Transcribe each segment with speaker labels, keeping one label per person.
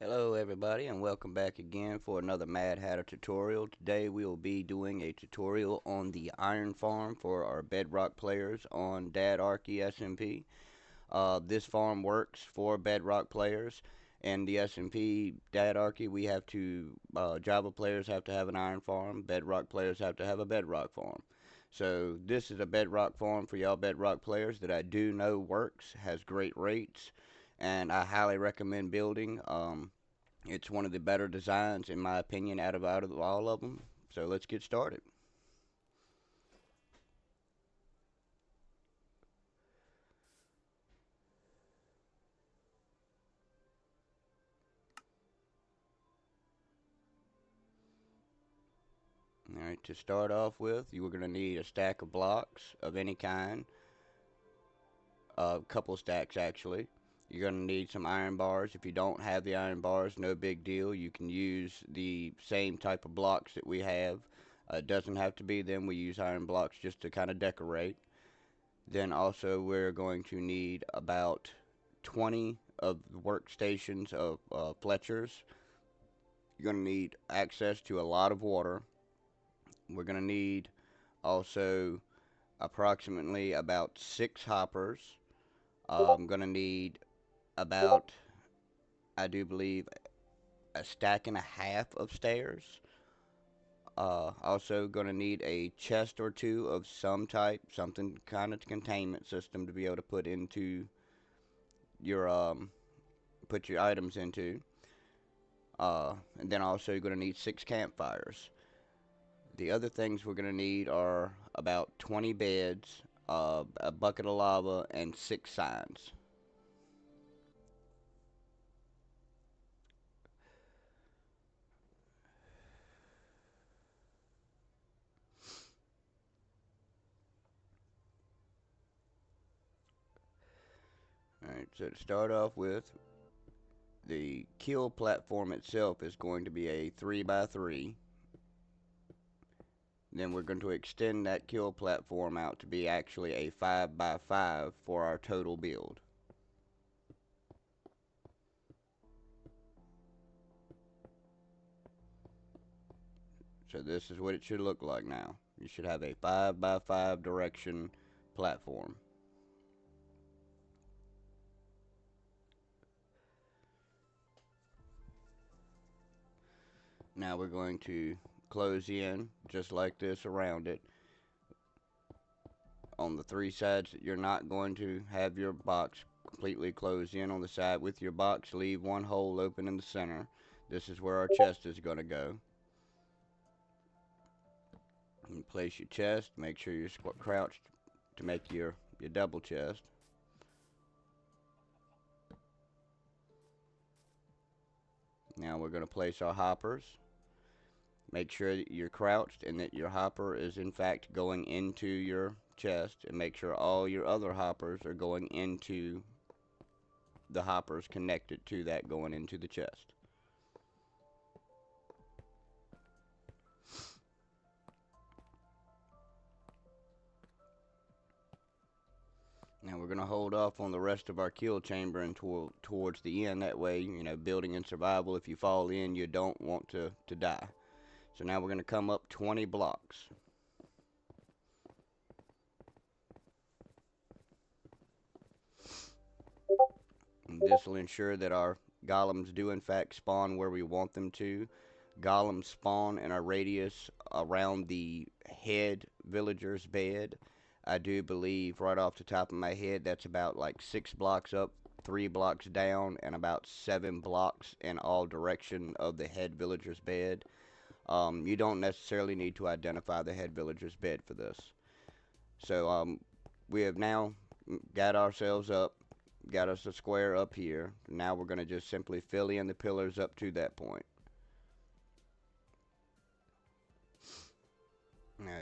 Speaker 1: Hello everybody and welcome back again for another Mad Hatter tutorial. Today we will be doing a tutorial on the iron farm for our Bedrock players on Dadarchy SMP. This farm works for Bedrock players and the SMP Dadarchy Java players have to have an iron farm, Bedrock players have to have a Bedrock farm. So this is a Bedrock farm for y'all Bedrock players that I do know works, has great rates, and I highly recommend building. It's one of the better designs, in my opinion, out of all of them. So let's get started. All right, to start off with, you are going to need a stack of blocks of any kind, a couple stacks actually. You're going to need some iron bars. If you don't have the iron bars, no big deal. You can use the same type of blocks that we have. It doesn't have to be them. We use iron blocks just to kind of decorate. Then also we're going to need about 20 of the workstations of Fletcher's. You're going to need access to a lot of water. We're going to need also approximately about 6 hoppers. I'm going to need about, I do believe, a stack and a half of stairs. Also going to need a chest or two of some type, something kind of containment system to be able to your put your items into. And then also you're going to need 6 campfires. The other things we're going to need are about 20 beds, a bucket of lava, and 6 signs. Alright, so to start off with, the kill platform itself is going to be a 3x3. Then we're going to extend that kill platform out to be actually a 5x5 for our total build. So this is what it should look like now. You should have a 5x5 direction platform. Now we're going to close in just like this around it. On the 3 sides that you're not going to have your box completely closed in. On the side with your box, leave one hole open in the center. This is where our chest is going to go. And place your chest. Make sure you're crouched to make your double chest. Now we're going to place our hoppers. Make sure that you're crouched and that your hopper is in fact going into your chest, and make sure all your other hoppers are going into the hoppers connected to that going into the chest. Now we're going to hold off on the rest of our kill chamber until towards the end. That way, building in survival, if you fall in, you don't want to die. So now we're going to come up 20 blocks. And this will ensure that our golems do in fact spawn where we want them to. Golems spawn in a radius around the head villager's bed. I do believe right off the top of my head that's about like 6 blocks up, 3 blocks down, and about 7 blocks in all direction of the head villager's bed. You don't necessarily need to identify the head villager's bed for this. So we have now got ourselves up, got us a square up here. Now we're going to just simply fill in the pillars up to that point. Now,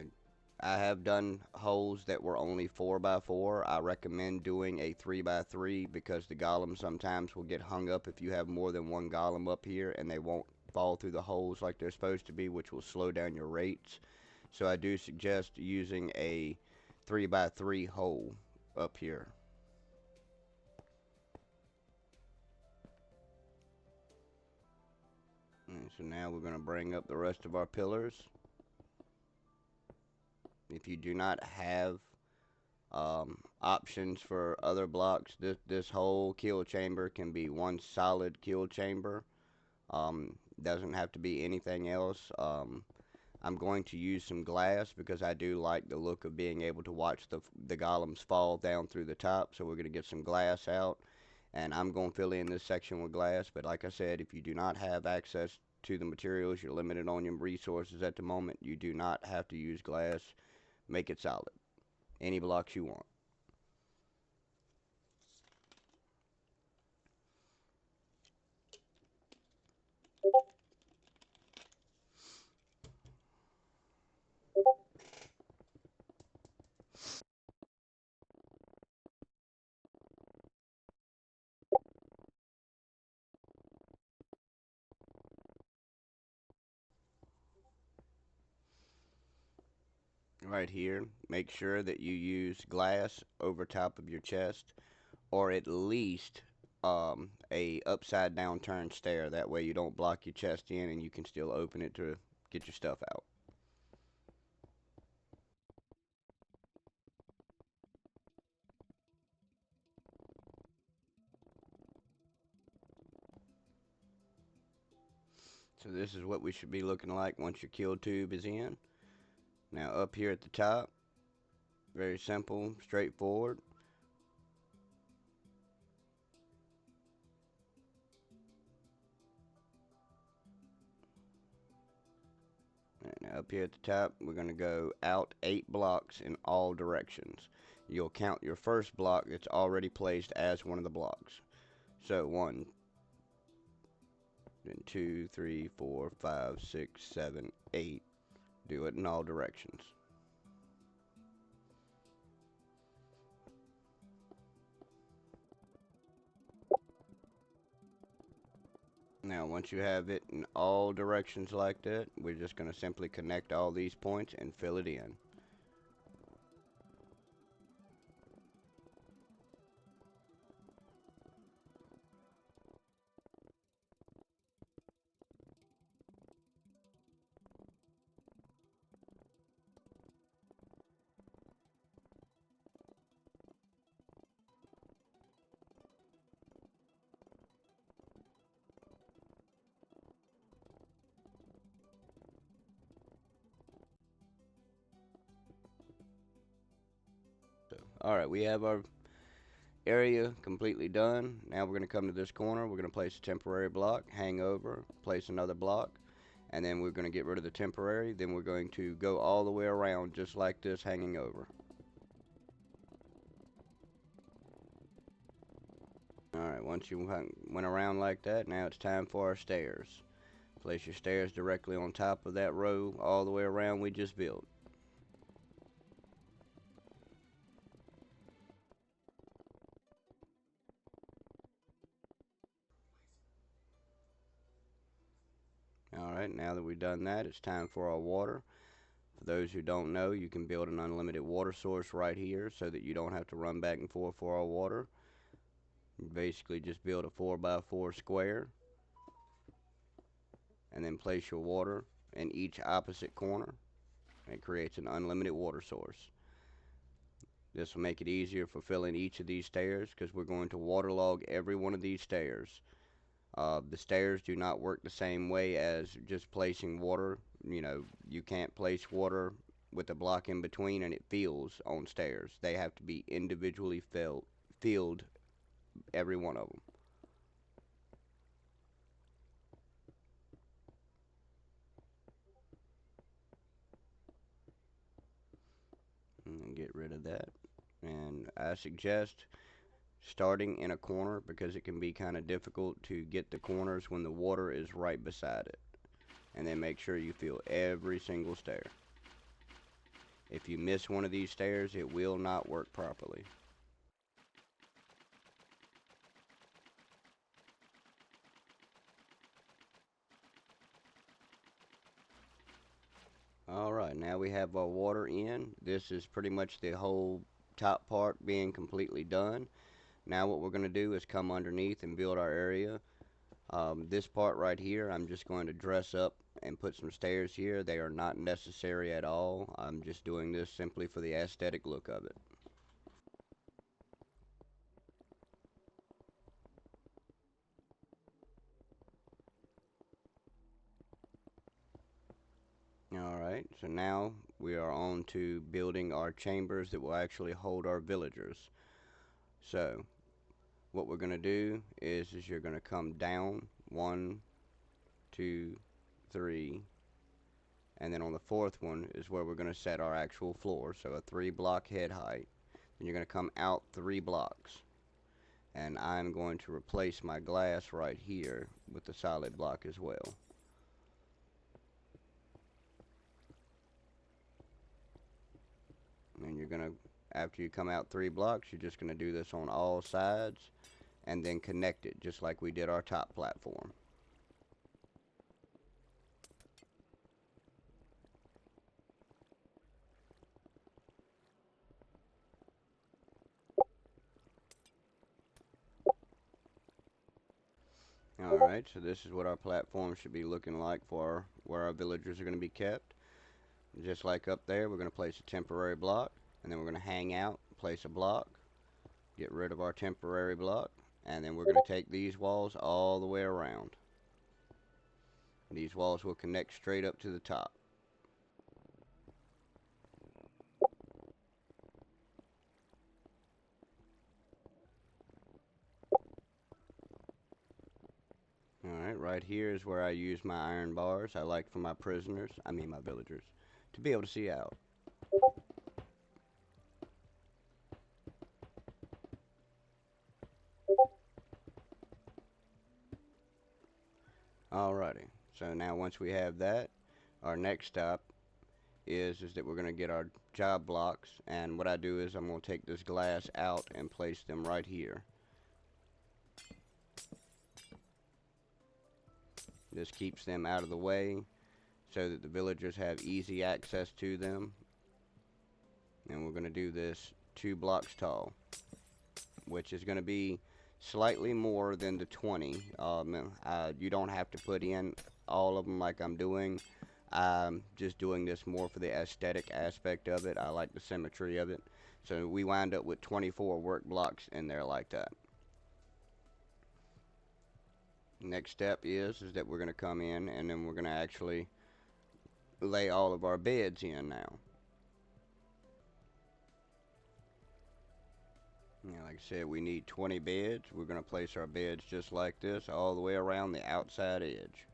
Speaker 1: I have done holes that were only 4x4. I recommend doing a 3x3 because the golems sometimes will get hung up if you have more than one golem up here and they won't fall through the holes like they're supposed to be, which will slow down your rates. So I do suggest using a 3x3 hole up here. So now we're going to bring up the rest of our pillars. If you do not have options for other blocks, this whole kill chamber can be one solid kill chamber. Doesn't have to be anything else. I'm going to use some glass because I do like the look of being able to watch the golems fall down through the top. So we're going to get some glass out, and I'm going to fill in this section with glass. But like I said, if you do not have access to the materials, you're limited on your resources at the moment, you do not have to use glass. Make it solid. Any blocks you want. Right here, make sure that you use glass over top of your chest, or at least a upside down turn stair. That way you don't block your chest in and you can still open it to get your stuff out. So this is what we should be looking like once your kill tube is in. Now up here at the top, very simple, straightforward. Now up here at the top, we're going to go out 8 blocks in all directions. You'll count your first block that's already placed as one of the blocks. So 1, then 2, 3, 4, 5, 6, 7, 8. Do it in all directions. Now once you have it in all directions like that, we're just going to simply connect all these points and fill it in. So, alright, we have our area completely done. Now we're going to come to this corner. We're going to place a temporary block, hang over, place another block, and then we're going to get rid of the temporary. Then we're going to go all the way around just like this, hanging over. Alright, once you went around like that, now it's time for our stairs. Place your stairs directly on top of that row all the way around we just built. Alright, now that we've done that, it's time for our water. For those who don't know, you can build an unlimited water source right here so that you don't have to run back and forth for our water. You basically just build a 4x4 square and then place your water in each opposite corner. It creates an unlimited water source. This will make it easier for filling each of these stairs because we're going to waterlog every one of these stairs. The stairs do not work the same way as just placing water. You know, you can't place water with a block in between and it fills on stairs. They have to be individually filled, every one of them. And get rid of that. And I suggest starting in a corner because it can be kind of difficult to get the corners when the water is right beside it. And then make sure you fill every single stair. If you miss one of these stairs, it will not work properly. Alright, now we have our water in. This is pretty much the whole top part being completely done. Now what we're going to do is come underneath and build our area. This part right here, I'm just going to dress up and put some stairs here. They are not necessary at all. I'm just doing this simply for the aesthetic look of it. Alright, so now we are on to building our chambers that will actually hold our villagers. So, what we're going to do is you're going to come down 1, 2, 3, and then on the fourth one is where we're going to set our actual floor. So a 3 block head height. Then you're going to come out 3 blocks. And I'm going to replace my glass right here with the solid block as well. And you're going to, after you come out 3 blocks, you're just going to do this on all sides and then connect it just like we did our top platform. Alright, so this is what our platform should be looking like for where our villagers are going to be kept. Just like up there, we're going to place a temporary block, and then we're going to hang out, place a block, get rid of our temporary block, and then we're going to take these walls all the way around. These walls will connect straight up to the top. Alright, right here is where I use my iron bars. I like for my prisoners, I mean my villagers, to be able to see out. Alrighty, so now once we have that, our next step is that we're going to get our job blocks, and what I do is I'm going to take this glass out and place them right here. This keeps them out of the way so that the villagers have easy access to them. And we're going to do this 2 blocks tall, which is going to be slightly more than the 20. You don't have to put in all of them like I'm doing. I'm just doing this more for the aesthetic aspect of it. I like the symmetry of it. So we wind up with 24 work blocks in there like that. Next step is that we're going to come in and then we're going to actually lay all of our beds in now. Like I said, we need 20 beds. We're going to place our beds just like this all the way around the outside edge.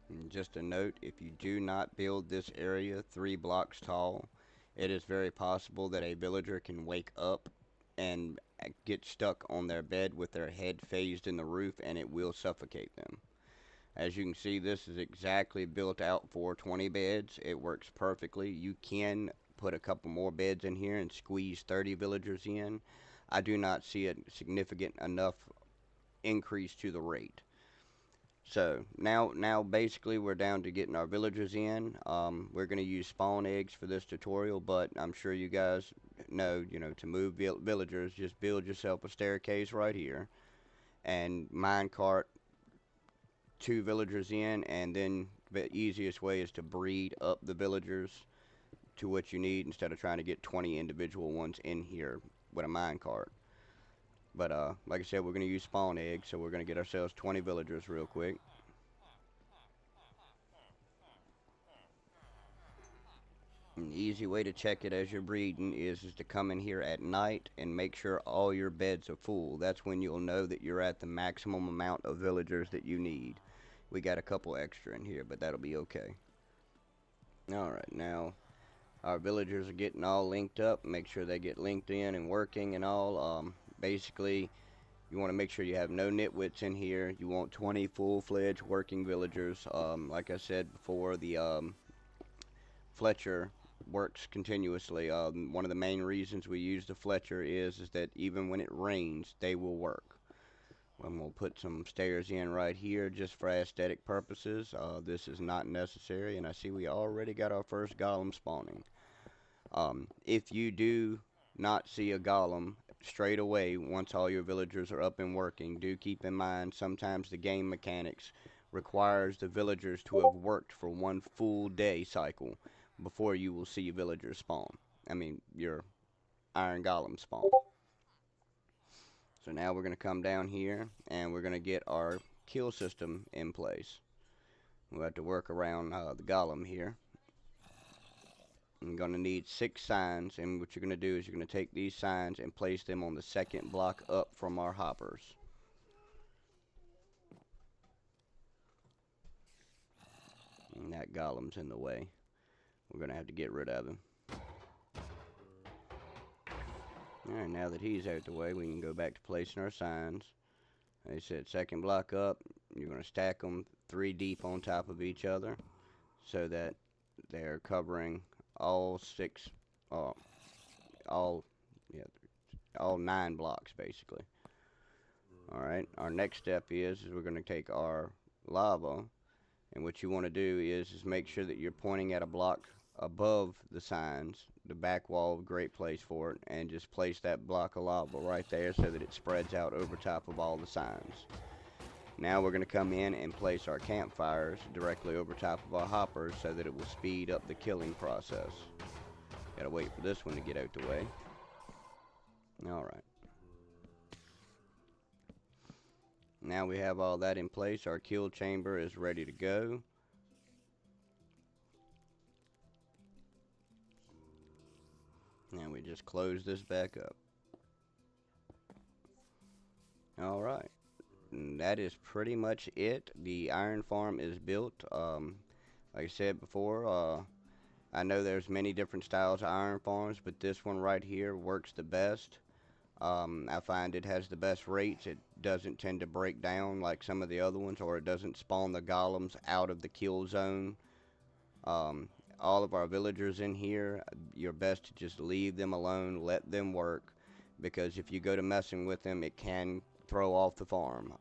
Speaker 1: And just a note, if you do not build this area 3 blocks tall, it is very possible that a villager can wake up and get stuck on their bed with their head phased in the roof, and it will suffocate them. As you can see, this is exactly built out for 20 beds. It works perfectly. You can put a couple more beds in here and squeeze 30 villagers in. I do not see a significant enough increase to the rate. So now basically we're down to getting our villagers in. We're going to use spawn eggs for this tutorial, but I'm sure you guys know, to move villagers, just build yourself a staircase right here and minecart 2 villagers in, and then the easiest way is to breed up the villagers to what you need instead of trying to get 20 individual ones in here with a minecart. But like I said, we're going to use spawn eggs, so we're going to get ourselves 20 villagers real quick. An easy way to check it as you're breeding is to come in here at night and make sure all your beds are full. That's when you'll know that you're at the maximum amount of villagers that you need. We got a couple extra in here, but that'll be okay. Alright, now our villagers are getting all linked up. Make sure they get linked in and working and all. Basically, you want to make sure you have no nitwits in here. You want 20 full-fledged working villagers. Like I said before, the Fletcher works continuously. One of the main reasons we use the Fletcher is that even when it rains, they will work. I'm going to put some stairs in right here just for aesthetic purposes. This is not necessary, and I see we already got our first golem spawning. If you do not see a golem straight away once all your villagers are up and working, do keep in mind sometimes the game mechanics requires the villagers to have worked for one full day cycle before you will see villagers spawn. I mean, your iron golem spawn. So now we're going to come down here and we're going to get our kill system in place. We'll have to work around the golem here. I'm going to need 6 signs, and what you're going to do is you're going to take these signs and place them on the second block up from our hoppers. And that golem's in the way. We're going to have to get rid of him. Alright, now that he's out the way, we can go back to placing our signs. Like I said, second block up, you're going to stack them 3 deep on top of each other so that they're covering all 6, all, yeah, all 9 blocks basically. Alright, our next step is we're going to take our lava, and what you want to do is make sure that you're pointing at a block above the signs. The back wall, great place for it, and just place that block of lava right there so that it spreads out over top of all the signs. Now we're going to come in and place our campfires directly over top of our hoppers so that it will speed up the killing process. Gotta wait for this one to get out the way. Alright. Now we have all that in place. Our kill chamber is ready to go. And we just close this back up. Alright. And that is pretty much it. The iron farm is built. Like I said before, I know there's many different styles of iron farms, but this one right here works the best. I find it has the best rates. It doesn't tend to break down like some of the other ones, or it doesn't spawn the golems out of the kill zone. All of our villagers in here, you're best to just leave them alone, let them work, because if you go to messing with them, it can throw off the farm.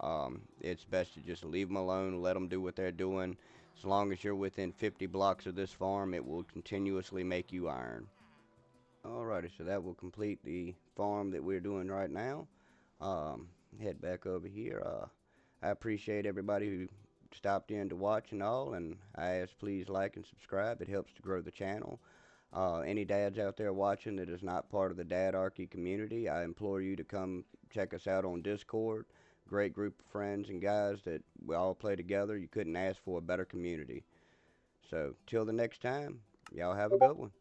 Speaker 1: It's best to just leave them alone, let them do what they're doing. As long as you're within 50 blocks of this farm, it will continuously make you iron. Alrighty, so that will complete the farm that we're doing right now. Head back over here. I appreciate everybody who stopped in to watch and all, and I ask please like and subscribe. It helps to grow the channel. Any dads out there watching that is not part of the Dadarchy community, I implore you to come check us out on Discord. Great group of friends and guys that we all play together. You couldn't ask for a better community. So, till the next time, y'all have a good one.